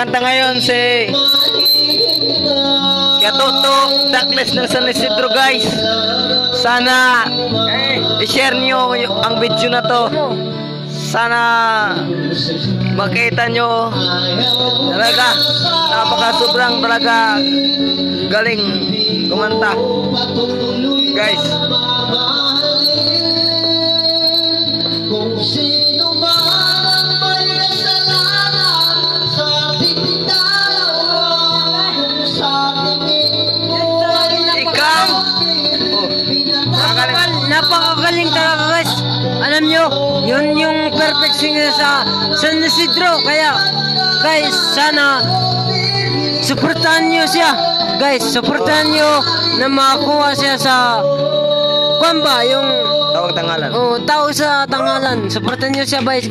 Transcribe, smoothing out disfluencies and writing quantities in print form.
kakanta ngayon si Katoto Douglas ng San Isidro, guys. Sana i-share nyo ang video na to. Sana makita nyo talaga sobrang talaga galing kumanta, guys. Kung sino man ang may kasalanan sa bitawan, kung sa tingin mo ay Ikaw Napakagaling talaga, guys. Alam nyo, yun yung perfect singer sa San Isidro. Kaya, guys, sana suportahan nyo siya. Guys, suportahan nyo na makakuha siya sa Kwamba, yung tawag tangalan. tao sa Tangalan. Suportahan nyo siya, guys.